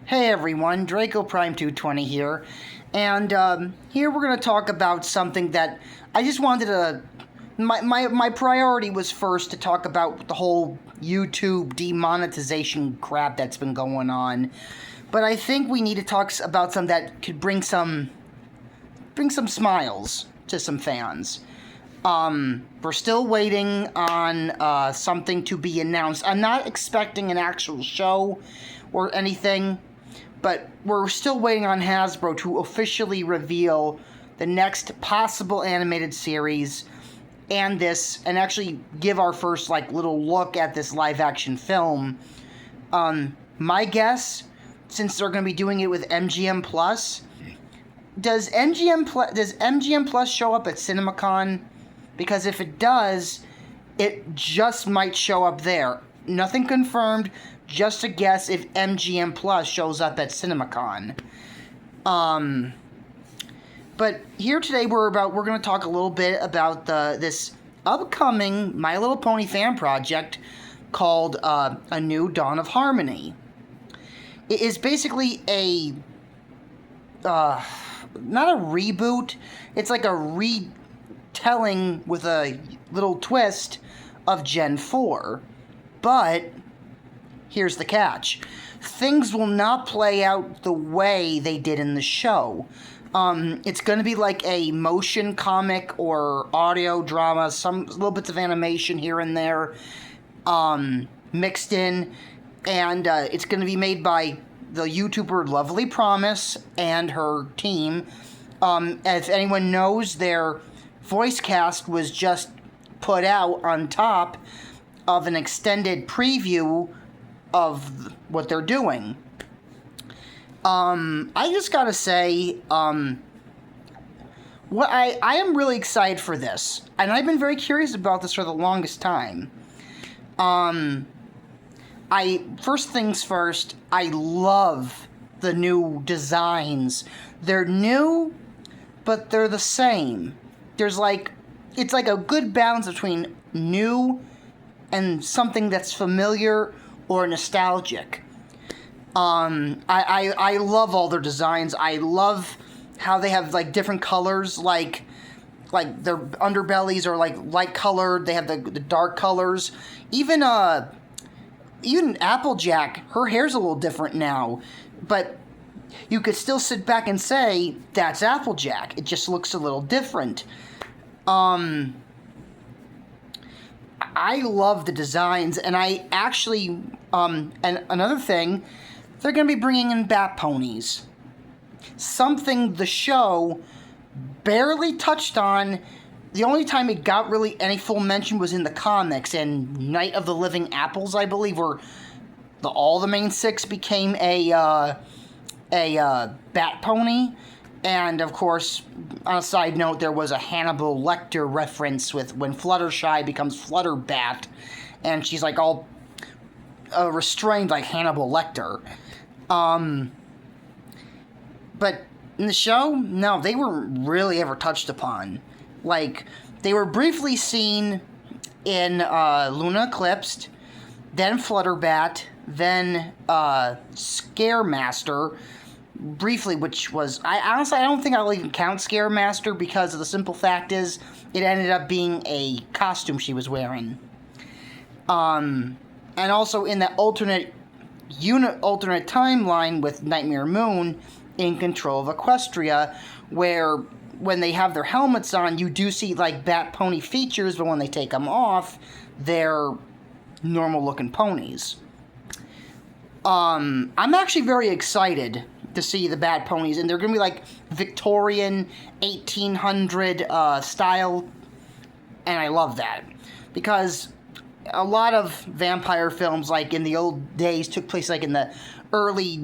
Hey everyone, Draco Prime 220 here, and here we're going to talk about something that I just wanted to... My priority was first to talk about the whole YouTube demonetization crap that's been going on, but I think we need to talk about something that could bring some smiles to some fans. We're still waiting on something to be announced. I'm not expecting an actual show or anything, but we're still waiting on Hasbro to officially reveal the next possible animated series and actually give our first little look at this live action film. My guess, since they're going to be doing it with MGM Plus, does MGM Plus show up at CinemaCon? Because if it does, it just might show up there. Nothing confirmed, just a guess if MGM Plus shows up at CinemaCon. But here today we're going to talk a little bit about this upcoming My Little Pony fan project called A New Dawn of Harmony. It is basically not a reboot. It's like a retelling with a little twist of Gen 4. But here's the catch. Things will not play out the way they did in the show. It's going to be like a motion comic or audio drama, some little bits of animation here and there mixed in. And it's going to be made by the YouTuber Lovely Promise and her team. As anyone knows, their voice cast was just put out on top of an extended preview of what they're doing. I just gotta say, I am really excited for this, and I've been very curious about this for the longest time. First things first, I love the new designs. They're new, but they're the same. It's like a good balance between new and something that's familiar or nostalgic. I love all their designs. I love how they have different colors, like their underbellies are light colored. They have the dark colors. Even Applejack, her hair's a little different now, but you could still sit back and say that's Applejack. It just looks a little different. I love the designs, and I actually, and another thing, they're going to be bringing in bat ponies. Something the show barely touched on. The only time it got really any full mention was in the comics, and Night of the Living Apples, I believe, where all the main six became a bat pony. And, of course, on a side note, there was a Hannibal Lecter reference with when Fluttershy becomes Flutterbat, and she's all restrained like Hannibal Lecter. But in the show, no, they weren't really ever touched upon. They were briefly seen in Luna Eclipsed, then Flutterbat, then Scaremaster, briefly, which was, I don't think I'll even count Scaremaster because of the simple fact is it ended up being a costume she was wearing. And also in that alternate timeline with Nightmare Moon in control of Equestria, where when they have their helmets on, you do see bat pony features, but when they take them off, they're normal looking ponies. I'm actually very excited to see the bat ponies, and they're going to be Victorian 1800 style, and I love that because a lot of vampire films in the old days took place in the late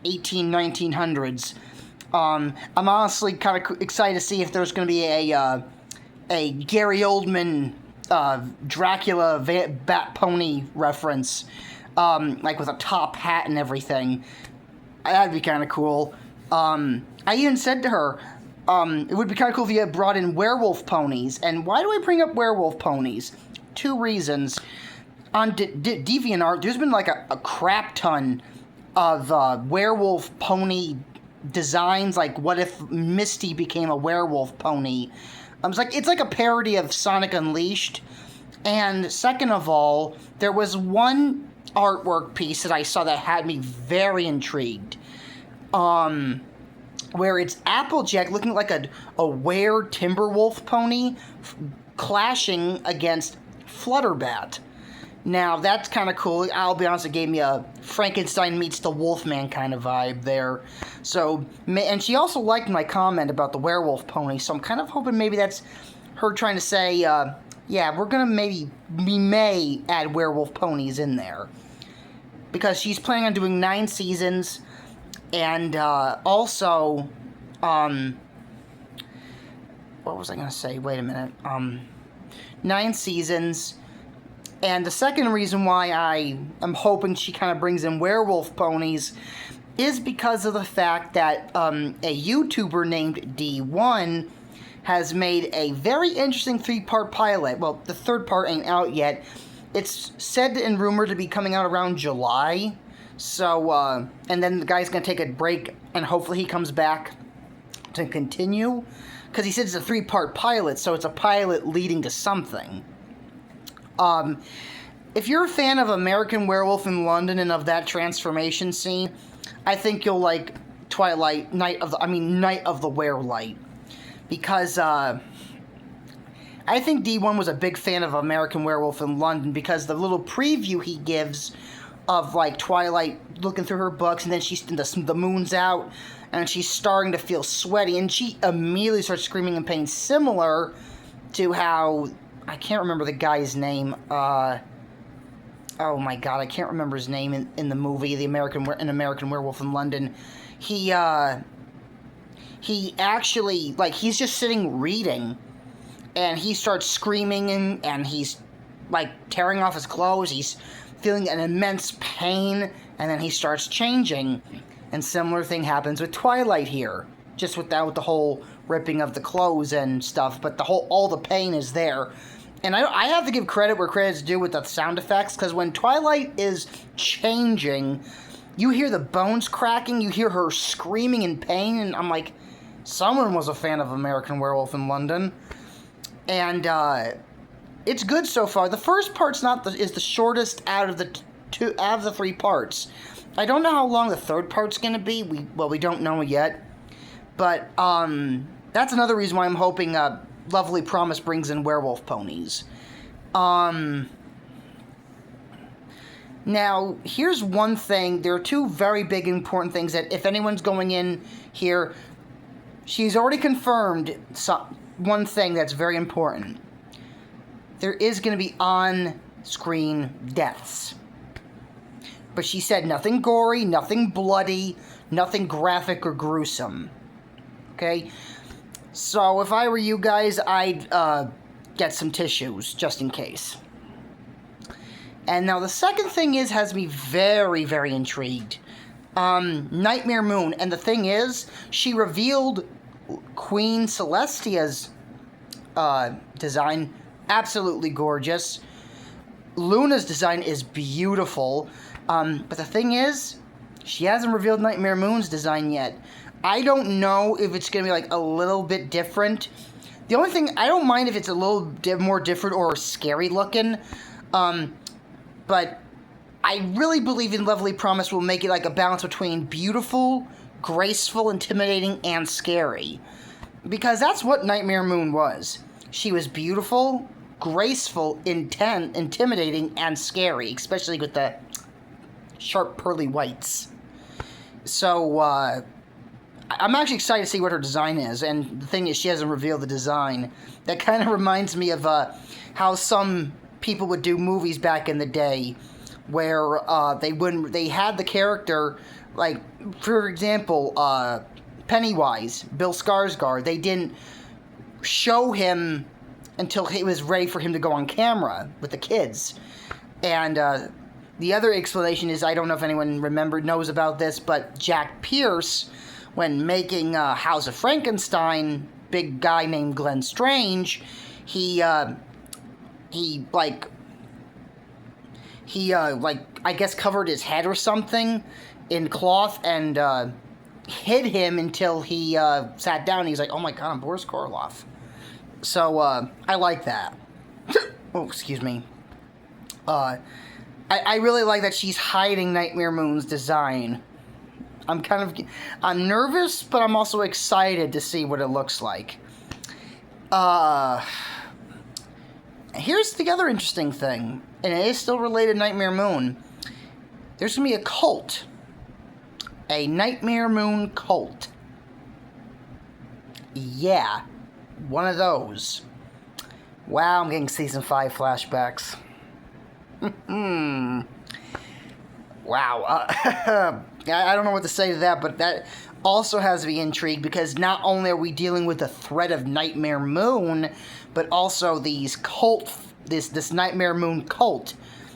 1900s. I'm honestly kind of excited to see if there's going to be a Gary Oldman Dracula bat pony reference, with a top hat and everything. That'd be kind of cool. I even said to her, it would be kind of cool if you had brought in werewolf ponies. And why do I bring up werewolf ponies? Two reasons. On DeviantArt, there's been a crap ton of werewolf pony designs. Like, what if Misty became a werewolf pony? It's like a parody of Sonic Unleashed. And second of all, there was one artwork piece that I saw that had me very intrigued. Where it's Applejack looking like a were Timberwolf pony clashing against Flutterbat. Now, that's kind of cool. I'll be honest, it gave me a Frankenstein meets the Wolfman kind of vibe there. So, and she also liked my comment about the werewolf pony, so I'm kind of hoping maybe that's her trying to say, yeah, we may add werewolf ponies in there. Because she's planning on doing 9 seasons, and also, what was I going to say? Wait a minute. 9 seasons. And the second reason why I am hoping she kind of brings in werewolf ponies is because of the fact that a YouTuber named D1 has made a very interesting 3-part pilot. Well, the 3rd part ain't out yet. It's said and rumored to be coming out around July. So, and then the guy's going to take a break, and hopefully he comes back to continue. Because he said it's a 3-part pilot, so it's a pilot leading to something. If you're a fan of American Werewolf in London and of that transformation scene, I think you'll like Night of the Werelight. Because, I think D1 was a big fan of American Werewolf in London because the little preview he gives of, like, Twilight looking through her books, and then the moon's out, and she's starting to feel sweaty, and she immediately starts screaming in pain, similar to how... I can't remember the guy's name. Oh my god, I can't remember his name in the movie, American Werewolf in London. He actually, like, he's just sitting reading, and he starts screaming, and he's, like, tearing off his clothes. He's feeling an immense pain, and then he starts changing. And similar thing happens with Twilight here, just without the whole ripping of the clothes and stuff, but all the pain is there. And I have to give credit where credit's due with the sound effects, because when Twilight is changing, you hear the bones cracking, you hear her screaming in pain, and I'm like, someone was a fan of American Werewolf in London. And it's good so far. The first part's is the shortest out of the 3 parts. I don't know how long the 3rd part's going to be. We don't know yet. But that's another reason why I'm hoping Lovely Promise brings in werewolf ponies. Now, here's one thing. There are 2 very big important things that if anyone's going in here, she's already confirmed one thing that's very important. There is going to be on-screen deaths. But she said nothing gory, nothing bloody, nothing graphic or gruesome. Okay? So if I were you guys, I'd get some tissues, just in case. And now the second thing has me very, very intrigued. Nightmare Moon. And the thing is, she revealed Queen Celestia's design. Absolutely gorgeous. Luna's design is beautiful. But the thing is, she hasn't revealed Nightmare Moon's design yet. I don't know if it's going to be, like, a little bit different. The only thing, I don't mind if it's a little more different or scary looking. But I really believe in Lovely Promise will make it, like, a balance between beautiful, graceful, intimidating, and scary. Because that's what Nightmare Moon was. She was beautiful, graceful, intimidating, and scary. Especially with the sharp, pearly whites. So, I'm actually excited to see what her design is, and the thing is, she hasn't revealed the design. That kind of reminds me of how some people would do movies back in the day, where they had the character, like, for example, Pennywise, Bill Skarsgård, they didn't show him until he was ready for him to go on camera with the kids. And the other explanation is, I don't know if anyone knows about this, but Jack Pierce, when making House of Frankenstein, big guy named Glenn Strange, he he, like, I guess covered his head or something in cloth and, hid him until he, sat down. He's like, oh my god, I'm Boris Karloff. So, I like that. Oh, excuse me. I really like that she's hiding Nightmare Moon's design. I'm nervous, but I'm also excited to see what it looks like. Here's the other interesting thing, and it is still related to Nightmare Moon. There's going to be a cult. A Nightmare Moon cult. Yeah, one of those. Wow, I'm getting Season 5 flashbacks. Wow. I don't know what to say to that, but that also has me intrigued because not only are we dealing with the threat of Nightmare Moon, but also this Nightmare Moon cult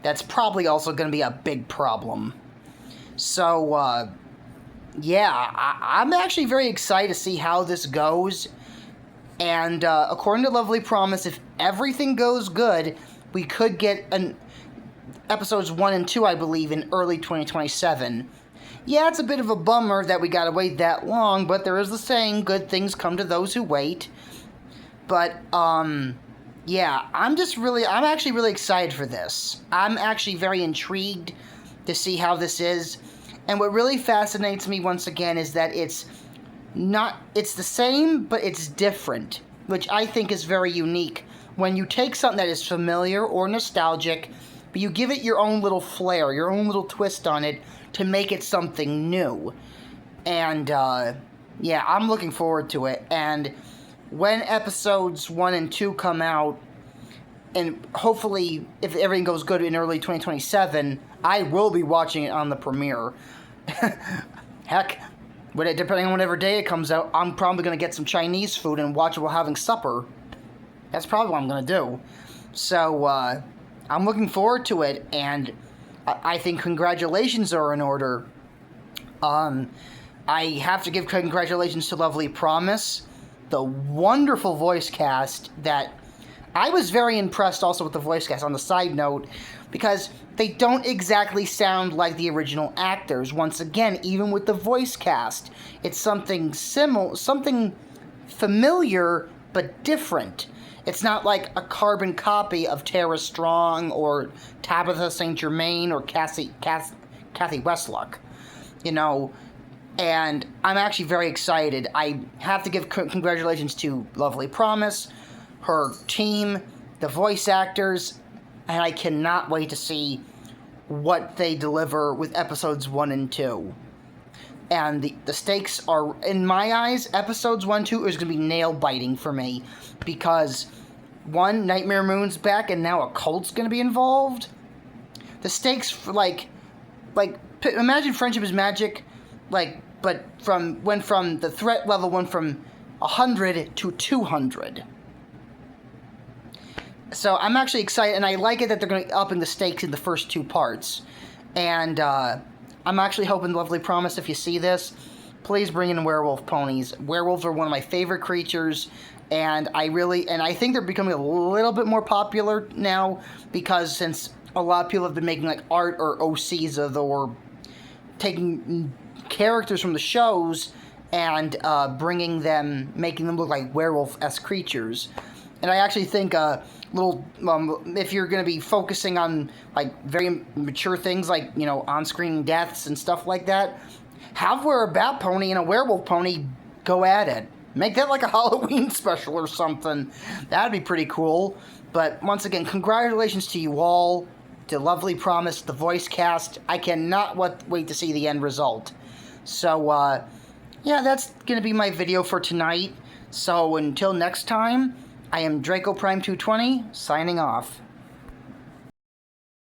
that's probably also going to be a big problem. So, yeah, I'm actually very excited to see how this goes. And according to Lovely Promise, if everything goes good, we could get episodes 1 and 2, I believe, in early 2027. Yeah, it's a bit of a bummer that we gotta wait that long, but there is the saying, good things come to those who wait. But, yeah, I'm actually really excited for this. I'm actually very intrigued to see how this is. And what really fascinates me, once again, is that it's the same, but it's different, which I think is very unique. When you take something that is familiar or nostalgic, but you give it your own little flair, your own little twist on it to make it something new. And, yeah, I'm looking forward to it. And when episodes 1 and 2 come out, and hopefully, if everything goes good in early 2027, I will be watching it on the premiere. Heck, depending on whatever day it comes out, I'm probably going to get some Chinese food and watch it while having supper. That's probably what I'm going to do. So, I'm looking forward to it, and I think congratulations are in order. I have to give congratulations to Lovely Promise, the wonderful voice cast that... I was very impressed also with the voice cast, on the side note, because they don't exactly sound like the original actors. Once again, even with the voice cast, it's something something familiar, but different. It's not like a carbon copy of Tara Strong or Tabitha St. Germain or Kathy Westlock, you know, and I'm actually very excited. I have to give congratulations to Lovely Promise, her team, the voice actors, and I cannot wait to see what they deliver with episodes 1 and 2. And the stakes are, in my eyes, episodes 1 and 2 is going to be nail-biting for me. Because, one, Nightmare Moon's back, and now a cult's going to be involved. The stakes, imagine Friendship is Magic, but the threat level went from 100 to 200. So I'm actually excited, and I like it that they're going to be upping the stakes in the first 2 parts. And, I'm actually hoping, Lovely Promise, if you see this, please bring in werewolf ponies. Werewolves are one of my favorite creatures, and I think they're becoming a little bit more popular now, because since a lot of people have been making, like, art or OCs or taking characters from the shows and making them look like werewolf-esque creatures. And I actually think if you're going to be focusing on, like, very mature things, like, you know, on-screen deaths and stuff like that, wear a bat pony and a werewolf pony go at it. Make that like a Halloween special or something. That'd be pretty cool. But once again, congratulations to you all, to Lovely Promise, the voice cast. I cannot wait to see the end result. So, yeah, that's going to be my video for tonight. So until next time, I am Draco Prime 220, signing off.